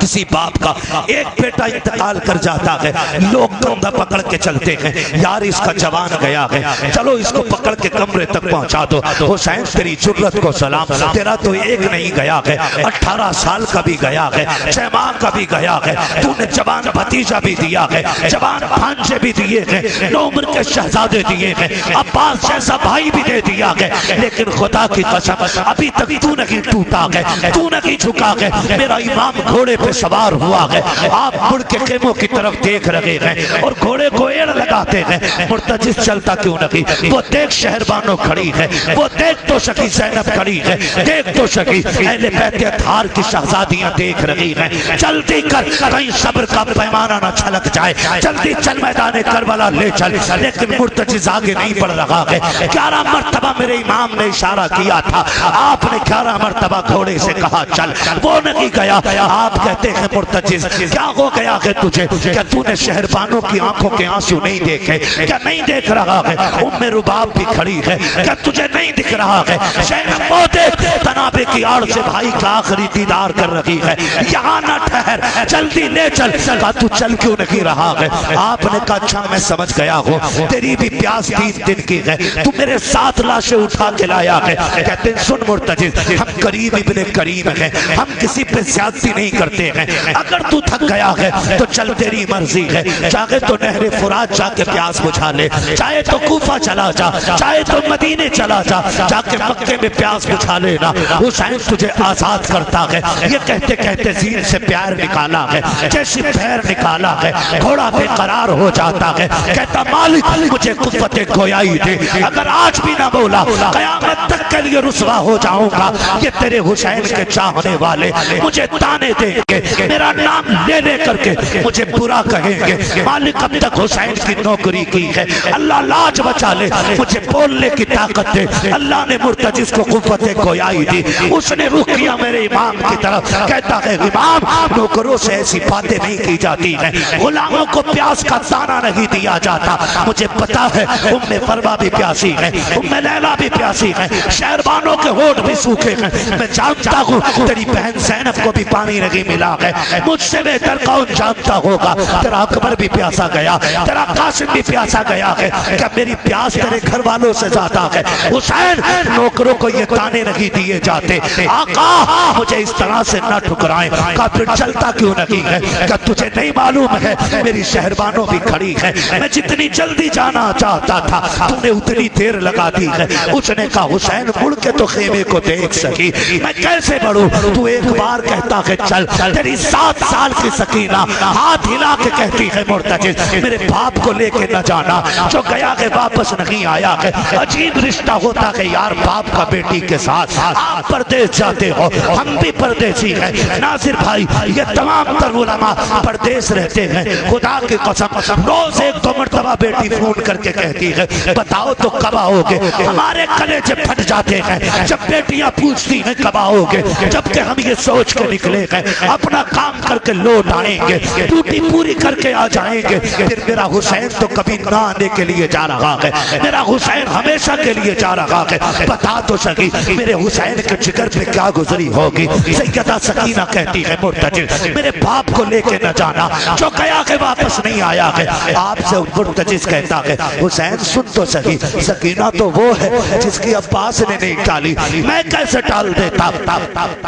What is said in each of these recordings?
کسی باپ کا ایک بیٹا انتقال کر جاتا ہے، لوگ کندھا پکڑ کے چلتے ہیں، یار اس کا جوان گیا ہے، چلو اس کو پکڑ کے کمرے تک پہنچا دو۔ حسین تیری جرت کو سلام، تیرا تو ایک نہیں گیا ہے، 18 سال کا بھی گیا ہے، 6 ماہ کا بھی گیا ہے، تو نے جوان بھتیجا بھی دیا ہے، جوان بھانجے بھی دیے ہیں، 9 عمر کے شہزادے دیے ہیں، عباس جیسا بھائی بھی دے دیا ہے، لیکن خدا کی قسم ابھی تک تو نہیں ٹوٹا ہے، تو نہیں جھکا ہے۔ میرا امام گھوڑے پہ سوار ہوا ہے، آپ مڑ کے خیموں کی طرف دیکھ رہے ہیں اور گھوڑے کو ایڑ لگاتے ہیں، مرتجز چلتا کیوں نہیں؟ وہ دیکھ شہربانو کھڑی ہے، وہ دیکھ تو شکی زینب کھڑی ہے، دیکھ تو شکی اہل بیت اطہار کی شہزادیاں دیکھ رہی ہیں، جلدی کر کہیں صبر کا پیمانہ نہ چھلک جائے، جلدی چل میدان کربلا لے چل۔ لیکن مرتجز آگے نہیں بڑھ رہا ہے۔ 11 مرتبہ میرے امام نے اشارہ کیا تھا، آپ نے 11 مرتبہ گھوڑے سے کہا چل، وہ نہیں گیا۔ آپ کہتے ہیں مرتجز کیا ہو گیا ہے تجھے؟ کیا تو نے شہربانوں کی آنکھوں کے آنسو نہیں دیکھے؟ کیا نہیں دیکھ رہا ہے ام رباب بھی کھڑی ہے؟ کیا تجھے نہیں دکھ رہا ہے شہر وہ دیکھ تنابے کی آڑ سے بھائی کا آخری دیدار کر رہی ہے، یہاں نہ ٹھہر، جلدی لے چل۔ کہا تو چل کیوں نہیں رہا ہے؟ آپ نے کہا اچھا میں سمجھ گیا ہوں، تیری بھی پیاس 3 دن کی ہے، تو میرے 7 لاشیں اٹھا کے لایا ہے۔ کہتے ہیں سن مرتجز، ہم کریم ابن کریم ہیں، ہم کسی پہ زیادتی نہیں کرتے ہیں، اگر تو تھک گیا ہے تو چل تیری مرضی ہے، چاہے تو نہر فرات جا کے پیاس بجھا لے، چاہے تو کوفہ چلا جا، چاہے تو مدینے چلا جا، جا کے مکے میں پیاس بجھا لینا، حسین تجھے آزاد کرتا ہے۔ یہ کہتے کہتے زین سے پیار نکالا ہے، جیسے پیر نکالا ہے، گھوڑا بے قرار ہو جاتا ہے، کہتا مالک مجھے قوت گویائی دے، اگر آج بھی نہ بولا قیامت تک کے لیے رسوا ہو جاؤں گا۔ یہ تیرے حسین کے چاہنے والے مجھے تانے دیں گے، میرا نام لے لے کر کے مجھے برا کہیں گے، مالک اب تک حسین کی نوکری کی ہے، اللہ لاج بچا لے، مجھے بولنے کی طاقت دے۔ اللہ نے مرتجز کو قوت گویائی دی، اس نے رخ کیا میرے امام کی طرف، کہتا ہے امام نوکروں سے ایسی باتیں نہیں کی جاتی ہیں، غلاموں کو پیاس کا دانہ نہیں دیا جاتا، مجھے پتا ہے ام فروا بھی پیاسی ہے، ام لیلا بھی پیاسی ہے، شہربانوں کے ہونٹ بھی سوکھے ہیں، میں جانتا ہوں تیری بہن زینب کو بھی پانی نہیں ملا ہے، مجھ سے بہتر کون جانتا ہوگا، تیرا اکبر بھی پیاسا گیا، تیرا قاسم بھی پیاسا گیا ہے، کیا میری پیاس تیرے گھر والوں سے زیادہ ہے؟ حسین نوکروں کو یہ تانے نہیں دیے جاتے، آقا مجھے اس طرح سے نہ ٹھکرائیں۔ کہا پھر چلتا کیوں نہیں ہے؟ کیا تجھے نہیں معلوم ہے میری شہربانوں بھی کھڑی ہے، میں جتنی جلدی جانا چاہتا تھا تو نے اتنی دیر لگا دی ہے۔ اس نے کہا حسین مڑ کے تو خیمے کو دیکھ سکی، میں کیسے بڑھوں؟ تو ایک بار کہتا ہے چل، تیری 7 سال کی سکینہ ہاتھ ہلا کے کہتی ہے مرتجز میرے باپ کو لے کے نہ جانا، جو گیا ہے واپس نہیں آیا ہے۔ عجیب رشتہ ہوتا ہے یار باپ کا بیٹی کے ساتھ، آپ پردیس جاتے ہو ہم بھی پردیسی ہیں، ناصر بھائی یہ تمام تر علماء پردیس رہتے ہیں، خدا کی قسم روز 1-2 مرتبہ بیٹی فون کر کے کہتی ہے بتاؤ تو کب آؤ گے؟ ہمارے کلیجے پھٹ جاتے ہیں جب بیٹیاں پوچھتی ہیں کب آؤ گے، جبکہ ہم یہ سوچ کے نکلے ہیں اپنا کام کر کے لوٹ آئیں گے، ڈیوٹی پوری کر کے آ جائیں گے، پھر میرا حسین تو کبھی نہ آنے کے لیے جا رہا ہے، میرا حسین ہمیشہ کے لیے جا رہا ہے، بتا تو سکی میرے حسین کے جگر پہ کیا گزری ہوگی؟ سیدہ سکینہ کہتی ہے مرتجز میرے باپ کو لے کے نہ جانا، جو گیا کہ واپس نہیں آیا ہے۔ آپ سے مرتجز کہتا ہے حسین سن تو سکی، سکینہ تو وہ ہے جس کی عباس نے نہیں ٹالی، میں کیسے ٹال دیتا؟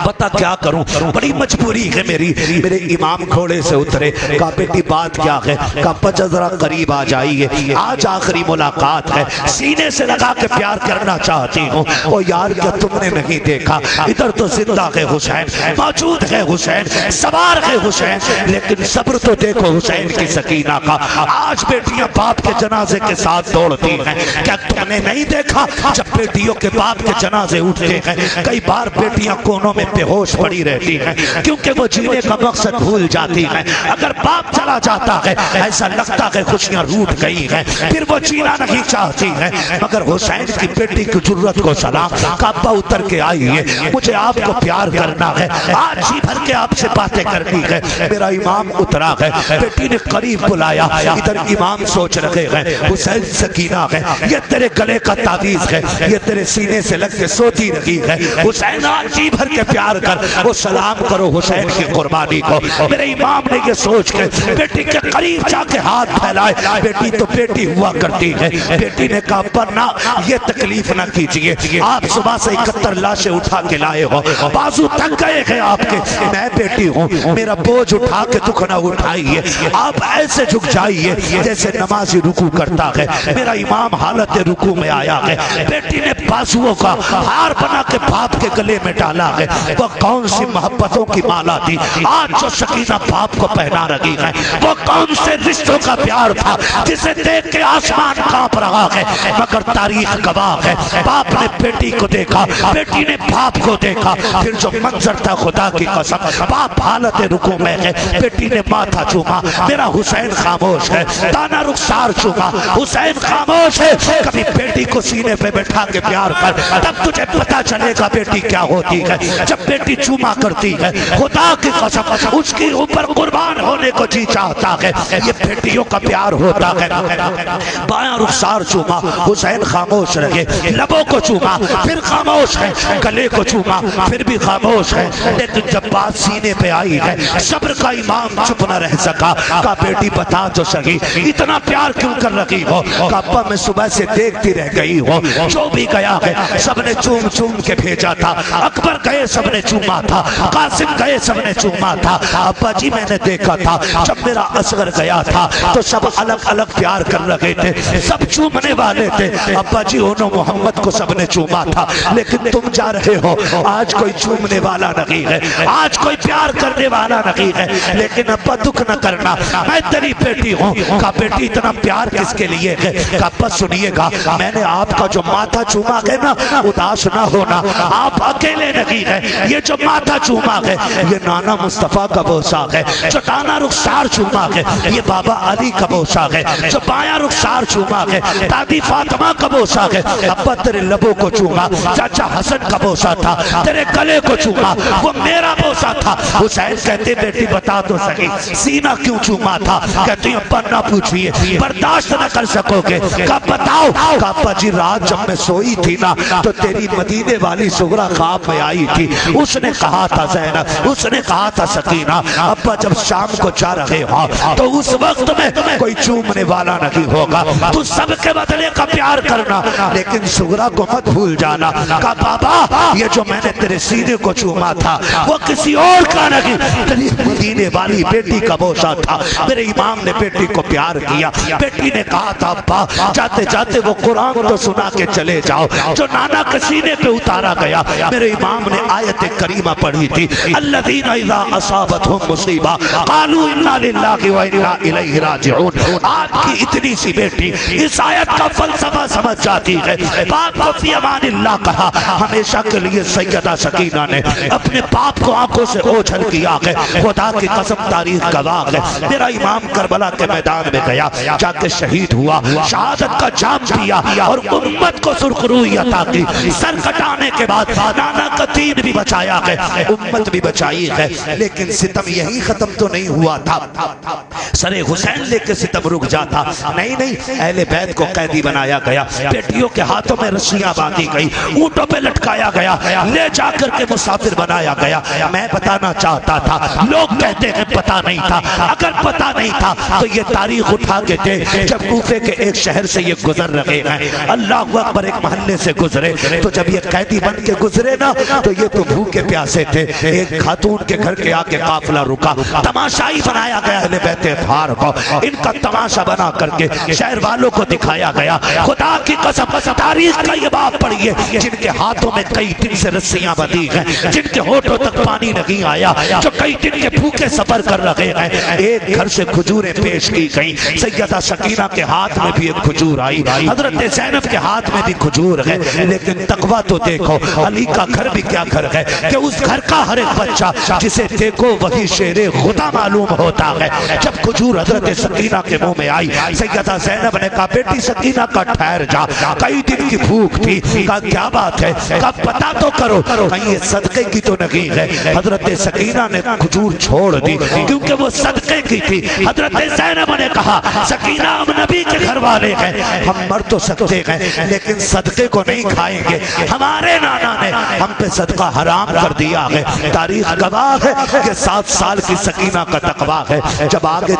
بتا کیا کروں، بڑی مجبوری ہے میری۔ میرے امام گھوڑے سے اترے، کہا بیٹی بات کیا ہے؟ کہا بچہ ذرا قریب آ جائیے، آج آخری ملاقات ہے، سینے سے لگا کے پیار کرنا چاہتی ہوں۔ او یار کیا تم نے نہیں دیکھا ادھر تو زندہ ہے حسین، موجود ہے حسین، سوار ہے حسین، لیکن صبر تو دیکھو حسین کی سکینہ کا، آج بیٹیاں باپ کے جنازے کے ساتھ دوڑتی ہیں، کیا تم نے نہیں دیکھا جب بیٹیوں کے باپ کے جنازے اٹھتے ہیں کئی بار بیٹیاں کونوں میں بے ہوش پڑی رہتی ہیں کیونکہ وہ جینے کا مقصد بھول جاتی ہیں، اگر باپ چلا جاتا ہے ایسا لگتا ہے خوشیاں روٹ گئی ہیں، پھر وہ جینا نہیں چاہتی ہیں، مگر حسین کی بیٹی کی جرت کو سلام، کعبہ اتر کے آئیے مجھے آپ کو پیار کرنا ہے، آج ہی بھر کے آپ سے باتیں کرنی ہے۔ میرا امام اترا ہے، بیٹی نے قریب بلایا، ادھر امام سوچ رہے ہیں حسین سکینہ ہے، یہ تیرے گلے کا تعویذ ہے، یہ تیرے سینے سے لگ کے سوتی رہی ہے، حسین آج ہی بھر کے پیار کر، وہ سلام کرو حسین حسین کی قربانی کو۔ میرے امام نے یہ سوچ کے بیٹی کے قریب جا کے ہاتھ پھیلائے، بیٹی تو بیٹی ہوا کرتی ہے۔ بیٹی نے کہا پر نہ یہ تکلیف نہ کیجئے، آپ صبح سے 71 لاشیں اٹھا کے لائے ہو، بازو تھک گئے ہیں آپ کے، میں بیٹی ہوں، میرا بوجھ اٹھا کے دکھ نہ اٹھائیے، آپ ایسے جھک جائیے جیسے نمازی رکوع کرتا ہے۔ میرا امام حالت رکوع میں آیا ہے، بیٹی نے بازوؤں کا ہار بنا کے باپ کے گلے میں ڈالا ہے۔ وہ کون سی محبتوں کی مالا تھی آج جو سکینہ باپ کو پہنا رہی ہے، وہ کون سے رشتوں کا پیار تھا جسے دیکھ کے آسمان کانپ رہا ہے، مگر تاریخ گواہ ہے باپ نے بیٹی کو دیکھا، بیٹی نے باپ کو دیکھا، پھر جو منظر تھا خدا کی قسم، باپ حالت رکوع میں ہے، بیٹی نے ماتھا چوما، میرا حسین خاموش ہے، دانا رخسار چوما، حسین خاموش ہے، کبھی بیٹی کو سینے پہ بٹھا کے پیار کر، تب تجھے پتا چلے گا بیٹی کیا ہوتی ہے۔ جب بیٹی چوما کرتی ہے خدا کی قسم اس کی اوپر قربان ہونے کو جی چاہتا ہے، یہ بیٹیوں کا پیار ہوتا ہے۔ بایاں رخسار چوما، حسین خاموش رہے، لبوں کو چوما پھر خاموش ہے، گلے کو چوما پھر بھی خاموش ہے، لیکن جب بات سینے پہ آئی ہے صبر کا امام چپ نہ رہ سکا، کہا بیٹی بتا تو سہی اتنا پیار کیوں کر رہی ہو؟ کہا ابا میں صبح سے دیکھتی رہ گئی ہوں، جو بھی گیا ہے سب نے چوم چوم کے بھیجا تھا، اکبر گئے سب نے چوما تھا، قاسم گئے سب نے چوما تھا، ابا جی میں نے دیکھا تھا جب میرا اصغر گیا تھا تو سب الگ الگ پیار کر رہے تھے، سب چومنے والے تھے، ابا جی انہوں محمد کو سب نے چوما تھا، لیکن تم جا رہے ہو آج کوئی چومنے والا نہیں ہے، آج کوئی پیار کرنے والا نہیں ہے، لیکن ابا دکھ نہ کرنا میں تیری بیٹی ہوں۔ کہا بیٹی اتنا پیار کس کے لیے ہے؟ کہا ابا سنیے گا میں نے آپ کا جو ماتھا چوما ہے نا اداس نہ ہونا، آپ اکیلے نہیں ہے، یہ جو ماتھا چوما ہے یہ نانا مصطفیٰ کا بوسہ ہے، جو دانا رخسار چوما ہے یہ بابا علی کا بوسہ ہے، جو بایاں رخسار چوما ہے دادی فاطمہ کا بوسہ ہے، ابا تیرے لبوں کو چوما چاچا حسن کا بوسہ تھا، تیرے گلے کو چوما وہ میرا بوسہ تھا۔ حسین کہتے بیٹی بتا تو سکی سینہ کیوں چوما تھا؟ کہتے ابا نہ پوچھئے برداشت نہ کر سکو گے۔ کہا بتاؤ؟ کہا ابا جی رات جب میں سوئی تھی نا تو تیری مدینے والی سغرا خواب میں آئی تھی، اس نے کہا تھا زینب، اس نے کہا تھا سکینہ ابا جب شام کو جا رہے ہو تو اس وقت میں کوئی چومنے والا نہیں ہوگا، تو سب کے بدلے کا پیار کرنا لیکن سغرا کو مت بھول جانا۔ کہا بابا یہ جو میں نے تیرے سینے کو چوما تھا وہ کسی اور کا نہیں، تیری مدینے والی بیٹی کا بوسہ تھا۔ میرے امام نے بیٹی کو پیار کیا، بیٹی نے کہا تھا ابا جاتے جاتے وہ قرآن تو سنا کے چلے جاؤ جو نانا کے سینے پہ اتارا گیا۔ میرے امام نے آیت کریمہ پڑھی تھی الذین اذا اصابتهم مصیبہ قالوا انا للہ و انا الیہ راجعون۔ آپ کی اتنی سی بیٹی اس آیت کا فلسفہ سمجھ جاتی ہے۔ باپ کو فی امان اللہ کہا، ہمیشہ کے لیے سیدہ سکینہ نے اپنے باپ کو آنکھوں سے اوجھل کیا ہے، خدا کی قسم تاریخ گواہ ہے۔ میرا امام کربلا کے میدان میں گیا، جا کے شہید ہوا، شہادت کا جام پیا اور امت کو سرخروئی عطا کی۔ سر کٹانے کے بعد نانا کا دین بھی بچایا ہے، امت بھی بچائی ہے، لیکن ستم یہی ختم تو نہیں ہوا تھا، سر حسین لے کے ستم رک جاتا نہیں، اہل بیت کو قیدی بنایا گیا، بیٹیوں کے ہاتھوں میں رسیاں باندھی گئی، اونٹوں پہ لٹکایا گیا، لے جا کر کے مسافر بنایا گیا۔ میں بتانا چاہتا تھا، لوگ کہتے ہیں پتہ نہیں تھا، اگر پتہ نہیں تھا تو یہ تاریخ اٹھا کے دے، جب کوفے کے ایک شہر سے یہ گزر رہے ہیں، اللہ اکبر، ایک محلے سے گزرے تو جب یہ قیدی بن کے گزرے نا تو یہ تو بھوکے پیاسے تھے، ایک خاتون کے گھر کے آگے قافلہ رکا، تماشائی بنایا گیا اہل بیت اطہار کو، ان کا تماشا بنا کر کے شہر والوں کو دکھایا گیا۔ خدا کی قسم تاریخ کا یہ باب پڑھیے، جن کے ہاتھوں میں کئی دن سے رسیاں بندھی ہیں، جن کے ہونٹوں تک پانی نہیں آیا، جو کئی دن کے بھوکے سفر کر رہے ہیں، ایک گھر سے کھجوریں پیش کی گئی، سیدہ سکینہ کے ہاتھ میں بھی ایک کھجور آئی، حضرت زینب کے ہاتھ میں بھی کھجور ہے، لیکن تقویٰ تو دیکھو علی کا گھر بھی کیا گھر ہے کہ اس گھر کا ہر ایک بچہ جسے دیکھو وہی شیر خدا معلوم ہوتا ہے۔ جب کھجور حضرت سکینہ کے منہ میں آئی، سیدہ زینب نے کہا بیٹی سکینہ کا ٹھہر جا، کئی دن کی بھوک تھی، کہا کیا بات ہے، کہا پتا تو کرو کہیں یہ صدقے کی تو نہیں ہے۔ حضرت سکینہ نے کھجور چھوڑ دی کیونکہ وہ صدقے کی تھی۔ حضرت زینب نے کہا سکینہ ہم نبی کے گھر والے ہیں، ہم مر تو سکتے ہیں لیکن صدقے کو نہیں کھائیں گے، ہمارے نانا نے ہم پہ صدقہ حرام کر دیا ہے۔ تاریخ گواہ تقویٰ ہے کہ 7 سال کی سکینہ کا تقویٰ ہے۔ جب آگے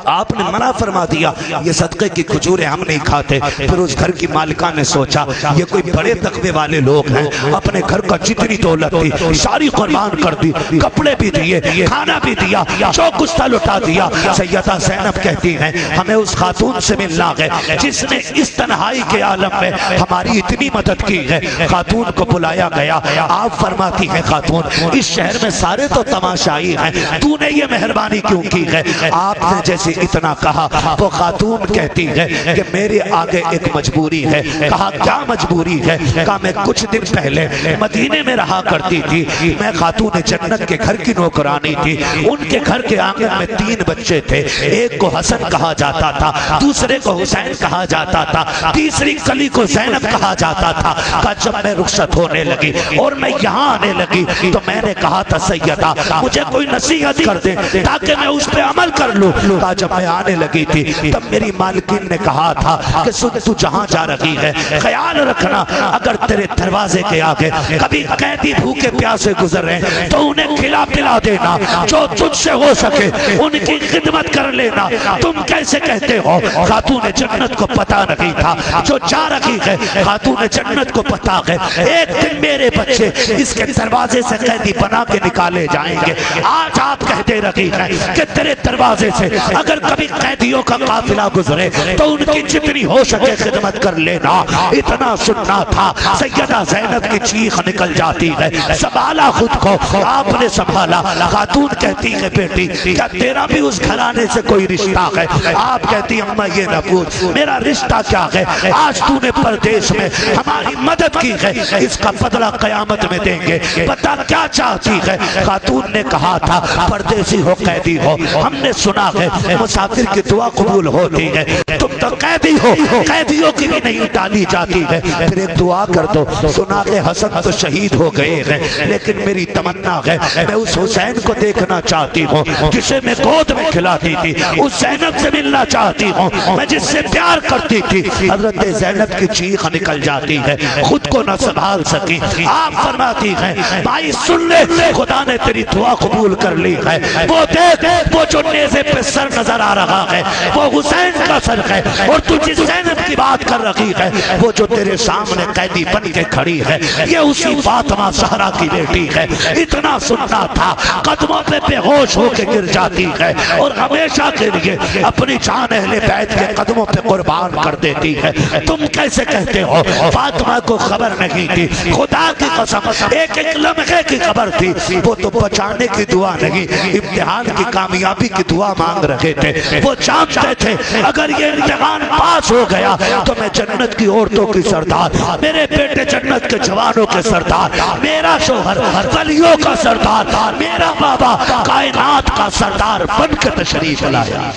آپ نے منع فرما دیا یہ صدقے کی کھجوریں ہم نہیں کھاتے، پھر اس گھر کی مالکہ نے سوچا یہ کوئی بڑے تقوی والے لوگ ہیں، اپنے گھر کا جتنی دولت تھی ساری قربان کر دی، کپڑے بھی دیے، کھانا بھی دیا، جو کچھ تھا لٹا دیا۔ سیدہ زینب کہتی ہیں ہمیں اس خاتون سے ملنا ہے جس نے اس تنہائی کے عالم میں ہماری اتنی مدد کی ہے۔ خاتون کو بلایا گیا، آپ فرماتی ہیں خاتون اس شہر میں سارے تو تماشائی ہیں، تو نے یہ مہربانی کیوں کی ہے؟ آپ نے جیسے اتنا کہا وہ خاتون کہتی ہے کہ میرے آگے ایک مجبوری ہے۔ کہا کیا مجبوری ہے؟ کہا میں کچھ دن پہلے مدینے میں رہا کرتی تھی، میں خاتون جنت کے گھر کی نوکرانی تھی، ان کے گھر کے آنگن میں 3 بچے تھے، ایک کو حسن کہا جاتا تھا، دوسرے کو حسین کہا جاتا تھا، تیسری کلی کو زینب کہا جاتا تھا۔ کہا جب میں رخصت ہونے لگی اور میں یہاں آنے لگی تو میں نے کہا تھا سیدہ مجھے کوئی نصیحت کر دے تاکہ میں اس پہ عمل کر لوں۔ کہا جب میں آنے لگی تھی تب میری مالکین نے کہا تھا کہ سن تو جہاں جا رہی ہے خیال رکھنا اگر تیرے دروازے کے آگے کبھی قیدی بھوکے پیاسے گزر رہے ہیں تو انہیں کھلا پلا دینا، جو تجھ سے ہو سکے ان کی خدمت کر لینا۔ تم کیسے کہتے ہو؟ خاتون جنت کو پتا نہیں تھا جو جا رہی ہے، خاتون جنت کو پتا ہے ایک دن میرے بچے اس کے دروازے سے قیدی بنا کے نکالے جائیں گے۔ آج آپ کہتے رہی ہیں کہ تیرے دروازے سے اگر کبھی قیدیوں کا قافلہ گزرے تو ان کی جتنی ہو سکے خدمت کر لینا۔ اتنا سننا تھا سیدہ زینب کی چیخ نکل جاتی ہے، سنبھالا خود کو، آپ نے سنبھالا۔ خاتون کہتی ہے بیٹی کیا تیرا بھی اس گھرانے سے کوئی رشتہ ہے؟ آپ کہتی اماں یہ نہ پوچھ میرا رشتہ کیا ہے، آج تو نے پردیس میں ہماری مدد کی ہے، اس کا بدلہ قیامت میں دیں گے، بتا کیا چاہتی ہے؟ خاتون نے کہا تھا پردیسی ہو قیدی ہو ہم نے سنا ہے مسافر کی دعا قبول ہوتی ہے، تم تو قیدی ہو قیدیوں کی بھی نہیں ٹالی جاتی ہے، پھر ایک دعا کر دو۔ سنا کہ حسن تو شہید ہو گئے ہیں لیکن میری تمنا ہے میں اس حسین کو دیکھنا چاہتی ہوں جسے میں گود میں کھلاتی تھی، اس زینب سے ملنا چاہتی ہوں میں جس سے پیار کرتی تھی۔ حضرت زینب کی چیخ نکل جاتی ہے، خود کو نہ سنبھال سکی، آپ فرماتی ہیں بھائی سن لے خدا نے تیری دعا قبول کر لی ہے، وہ دیکھ وہ جو نیزے پہ سر نظر آ رہا ہے وہ حسین کا سر ہے، اور تو جس زینب کی بات کر رہی ہے وہ جو تیرے سامنے قیدی بن کے کھڑی ہے یہ اسی فاطمہ زہرا کی بیٹی ہے۔ اتنا سننا تھا قدموں پہ بے ہوش ہو کے گر جاتی ہے اور ہمیشہ کے لیے اپنی جان اہل بیت کے قدموں پہ قربان کر دیتی ہے۔ تم کیسے کہتے ہو فاطمہ کو خبر نہیں تھی؟ خدا کی قسم ایک ایک لمحے کی خبر تھی، وہ تو بچانے کی دعا نہیں امتحان کی کامیابی کی دعا مانگ رہے تھے۔ وہ جانتے تھے اگر یہ امتحان پاس ہو گیا تو میں جنت کی عورتوں کی سردار، میرے بیٹے جنت کے جوانوں کے سردار، میرا شوہر ولیوں کا سردار، میرا بابا کائنات کا سردار بن کے تشریف لایا۔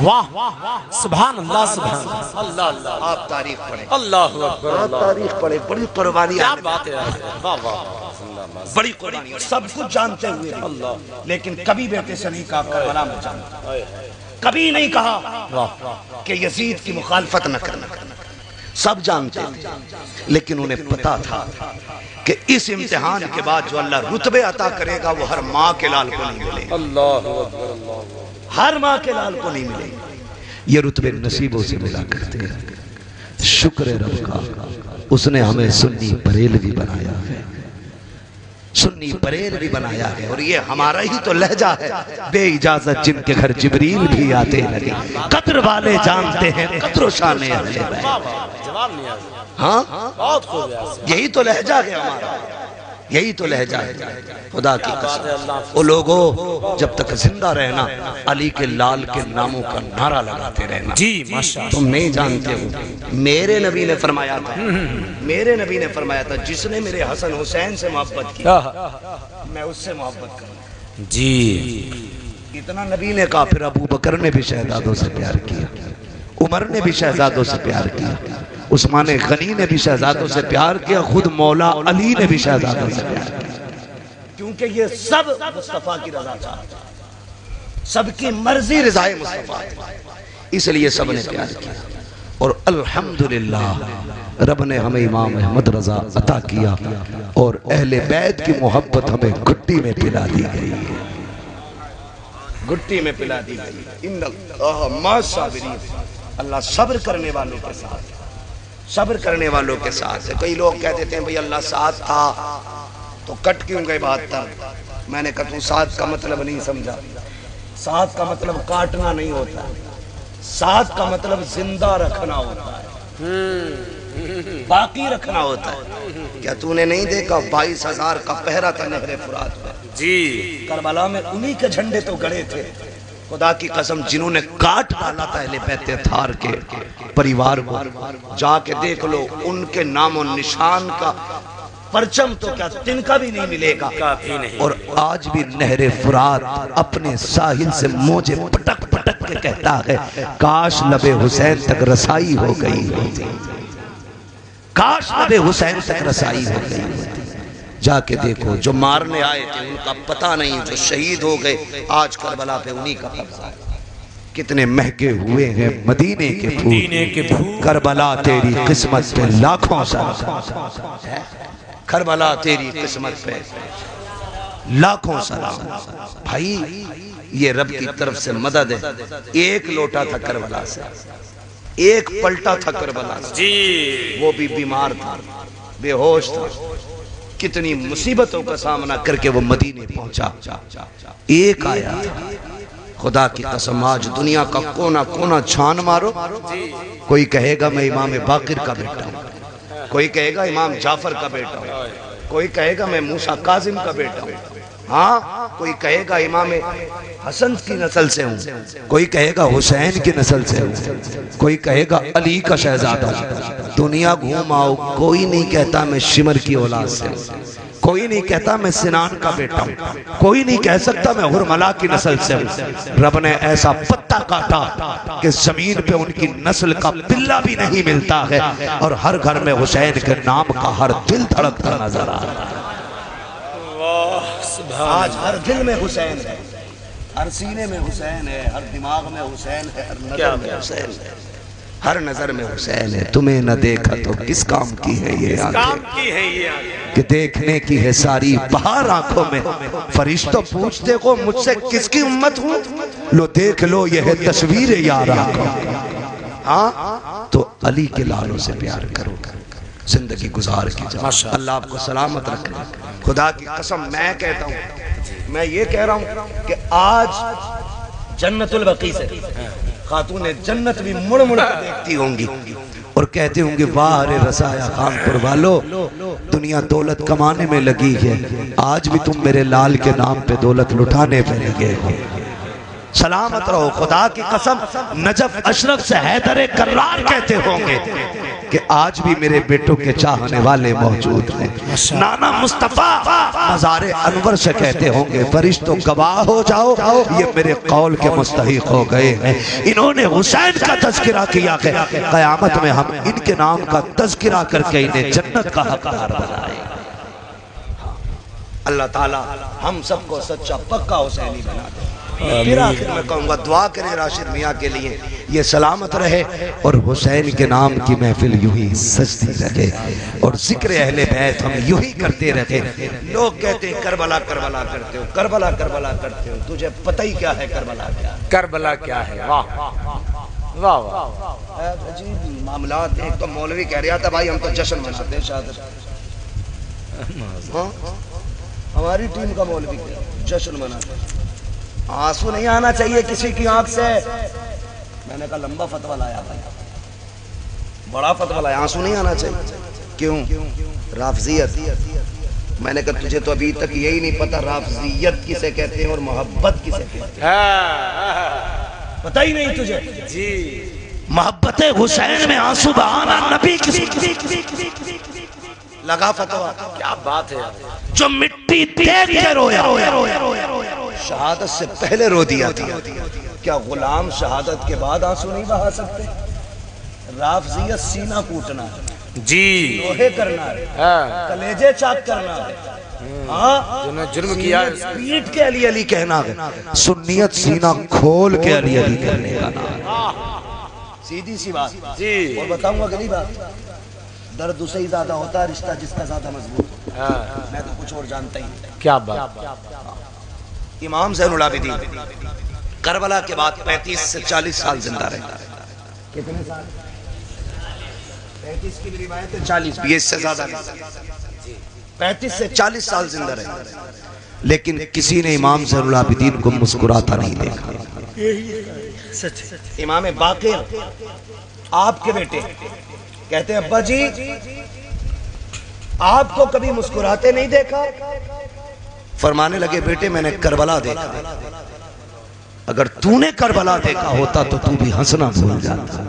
واہ سبحان اللہ سبحان اللہ اللہ، آپ تاریخ پڑھیں، اللہ اکبر، آپ تاریخ پڑھیں، بڑی قربانی کیا بات ہے، واہ واہ، بڑی قربانی، سب کچھ جانتے ہوئے لیکن کبھی بیٹے سے نہیں کہا کربلا میں جانتا، کبھی نہیں کہا کہ یزید کی مخالفت نہ کرنا۔ سب جانتے تھے لیکن انہیں پتا تھا کہ اس امتحان کے بعد جو اللہ رتبے عطا کرے گا وہ ہر ماں کے لال کو نہیں ملے گا، اللہ اکبر، ہر ماں کے لال کو نہیں ملے گا۔ یہ رتبے نصیبوں سے ملا کرتے ہیں۔ شکر رب کا اس نے ہمیں سنی بریلوی بنایا ہے، سنی بریلوی بنایا ہے، اور یہ ہمارا ہی تو لہجہ ہے۔ بے اجازت جن کے گھر جبریل بھی آتے لگے، قدر والے جانتے ہیں قدر و شان اہل بیت۔ جواب نہیں آیا، ہاں بہت خوب ہے، یہی تو لہجہ ہے ہمارا، یہی تو لہجہ ہے۔ خدا کی قسم وہ لوگوں جب تک زندہ رہنا علی کے لال کے ناموں کا نعرہ لگاتے رہنا۔ جی ماشاءاللہ، تم نہیں جانتے ہو میرے نبی نے فرمایا تھا، میرے نبی نے فرمایا تھا جس نے میرے حسن حسین سے محبت کی میں اس سے محبت کروں۔ جی اتنا نبی نے کہا، پھر ابو بکر نے بھی شہزادوں سے پیار کیا، عمر نے بھی شہزادوں سے پیار کیا، عثمان غنی نے بھی شہزادوں سے پیار کیا، خود مولا علی نے بھی شہزادوں سے پیار کیا، کیونکہ یہ سب مصطفیٰ کی رضا چاہتا، سب کی مرضی رضائے مصطفیٰ، اس لیے سب نے پیار کیا۔ اور الحمدللہ رب نے ہمیں امام احمد رضا عطا کیا اور اہل بیت کی محبت ہمیں گھٹی میں پلا دی گئی ہے، گھٹی میں پلا دی گئی۔ ان اللہ مع الصابرین، اللہ صبر کرنے والوں کے ساتھ، صبر کرنے والوں کے ساتھ ہے۔ کئی لوگ کہتے ہیں بھئی اللہ ساتھ تھا تو کٹ کیوں گئے 72؟ میں نے کہا تو ساتھ کا مطلب نہیں سمجھا، ساتھ کا مطلب کاٹنا نہیں ہوتا، ساتھ کا مطلب زندہ رکھنا ہوتا ہے، باقی رکھنا ہوتا ہے۔ کیا تو نے نہیں دیکھا 22,000 کا پہرا تھا نہر فرات میں؟ جی کربلا میں انہی کے جھنڈے تو گڑے تھے۔ خدا کی قسم جنہوں نے کاٹ ڈالا تھا اہل بیت اطہار کے پریوار کو، جا کے دیکھ لو ان کے نام و نشان کا پرچم تو کیا تنکا بھی نہیں ملے گا۔ کافی نہیں۔ اور آج بھی نہر فرات اپنے ساحل سے موجے پٹک پٹک کے کہتا ہے کاش لب حسین تک رسائی ہو گئی ہوتی، کاش لب حسین تک رسائی ہو گئی ہوتی۔ جا کے دیکھو جو مارنے آئے تھے ان کا پتہ نہیں، جو شہید ہو گئے آج کربلا پہ انہی کا قبضہ ہے۔ کتنے مہکے ہوئے ہیں مدینے کے پھول، کربلا تیری قسمت پہ لاکھوں سلام، کربلا تیری قسمت پہ لاکھوں سلام۔ بھائی یہ رب کی طرف سے مدد ہے۔ ایک لوٹا تھا کربلا سے، ایک پلٹا تھا کربلا سے، جی وہ بھی بیمار تھا، بے ہوش تھا، کتنی مصیبتوں کا سامنا کر کے وہ مدینے پہنچا، ایک آیا تھا۔ خدا کی قسم آج دنیا کا کونا کونا چھان مارو، کوئی کہے گا میں امام باقر کا بیٹا ہوں، کوئی کہے گا امام جعفر کا بیٹا ہوں، کوئی کہے گا میں موسیٰ کاظم کا بیٹا ہوں، ہاں کوئی کہے گا امام حسن کی نسل سے ہوں، کوئی کہے گا حسین کی نسل سے ہوں، کوئی کہے گا علی کا شہزادہ ہوں۔ دنیا گھوم آؤ کوئی نہیں کہتا میں شمر کی اولاد سے ہوں، کوئی نہیں کہتا میں سنان کا بیٹا ہوں، کوئی نہیں کہہ سکتا میں حرملا کی نسل سے ہوں۔ رب نے ایسا پتہ کاٹا کہ زمین پہ ان کی نسل کا پلہ بھی نہیں ملتا ہے، اور ہر گھر میں حسین کے نام کا ہر دل دھڑکتا نظر آ رہا ہے۔ آج ہر دل میں حسین ہے، ہر سینے میں حسین ہے، ہر دماغ میں حسین ہے، ہر نظر میں حسین ہے، ہر نظر میں حسین ہے۔ تمہیں نہ دیکھا تو کس کام کی ہے یہ آنکھیں، کہ دیکھنے کی ہے ساری بہار آنکھوں میں۔ فرشتوں پوچھتے ہو مجھ سے کس کی امت ہوں، لو دیکھ لو یہ ہے تصویر یار آنکھوں۔ ہاں تو علی کے لالوں سے پیار کرو، زندگی گزار کی جاؤ۔ اللہ آپ کو سلامت رکھے۔ خدا کی قسم میں کہتا ہوں، میں یہ کہہ رہا ہوں کہ آج جنت البقیع سے خاتون جنت بھی مڑ مڑ کر دیکھتی ہوں گی اور کہتے ہوں گے واہ رے رسایا خان پر والو، دنیا دولت کمانے میں لگی ہے، آج بھی تم میرے لال کے نام پہ دولت لٹانے پہ لگے ہو۔ سلامت رہو۔ خدا کی قسم نجف اشرف سے حیدر کرار کہتے ہوں گے کہ آج بھی میرے بیٹوں کے چاہنے والے موجود ہیں۔ نانا مصطفیٰ مزار انور سے کہتے ہوں گے فرشتوں گواہ ہو جاؤ یہ میرے قول کے مستحق ہو گئے ہیں۔ انہوں نے حسین کا تذکرہ کیا کہ قیامت میں ہم ان کے نام کا تذکرہ کر کے انہیں جنت کا حقدار بنائیں۔ اللہ تعالی ہم سب کو سچا پکا حسینی بنا دے۔ پھر آخر میں کہوں گا دعا کریں راشد میاں کے لیے یہ سلامت رہے اور حسین کے نام کی محفل یوں ہی سجتی رہے اور ذکر اہل بیت ہم یوں ہی کرتے رہے۔ لوگ کہتے ہیں کربلا کربلا کرتے ہو، کربلا کربلا کرتے ہو، تجھے پتہ ہی کیا ہے کربلا کیا ہے؟ کربلا کیا ہے؟ واہ واہ واہ، عجیب معاملات۔ ایک تو مولوی کہہ رہا تھا بھائی ہم تو جشن مناتے ہیں شہادت، ہماری ٹیم کا مولوی جشن مناتے ہیں، آنسو نہیں آنا چاہیے کسی کی آنکھ سے۔ میں نے کہا لمبا فتوہ لایا بھائی، بڑا فتوہ لایا، آنسو نہیں آنا چاہیے۔ کیوں؟ رافضیت۔ میں نے کہا تجھے تو ابھی تک یہی نہیں پتا رافضیت کسے کہتے ہیں اور محبت کسے کہتے ہیں، پتہ ہی نہیں تجھے؟ جی محبت حسین میں آنسو بہانا نبی کسی لگا فتوہ، کیا بات ہے، جو مٹی دیکھ کے رویا شہادت سے پہلے رو دیا تھا۔ کیا غلام شہادت کے بعد آنسو نہیں بہا سکتے؟ رافضیت سینہ کوٹنا ہے، جی لوہے کرنا ہے، کلیجے چاک کرنا ہے، جنہوں جرم کیا ہے پیٹ کے علی علی کہنا ہے، سنیت سینہ کھول کے علی علی کرنے کا نام۔ سیدھی سی بات جی اور بتاؤں گا اگلی بات، درد اسے ہی زیادہ ہوتا ہے رشتہ جس کا زیادہ مضبوط ہوتا ہے۔ میں تو کچھ اور جانتا ہی نہیں۔ کیا بات، امام زین العابدین کربلا کے بعد 35 سے 40 سال زندہ رہے۔ کتنے سال؟ 35 کی بھی روایت ہے، 40 بھی، اس سے زیادہ نہیں، 35 سے 40 سال زندہ رہے، لیکن کسی نے امام زین العابدین کو مسکراتا نہیں دیکھا۔ امام باقر آپ کے بیٹے کہتے ہیں ابا جی آپ کو کبھی مسکراتے نہیں دیکھا؟ فرمانے لگے بیٹے میں نے کربلا دیکھا، اگر تو نے کربلا دیکھا ہوتا تو تو بھی ہنسنا بھول جاتا۔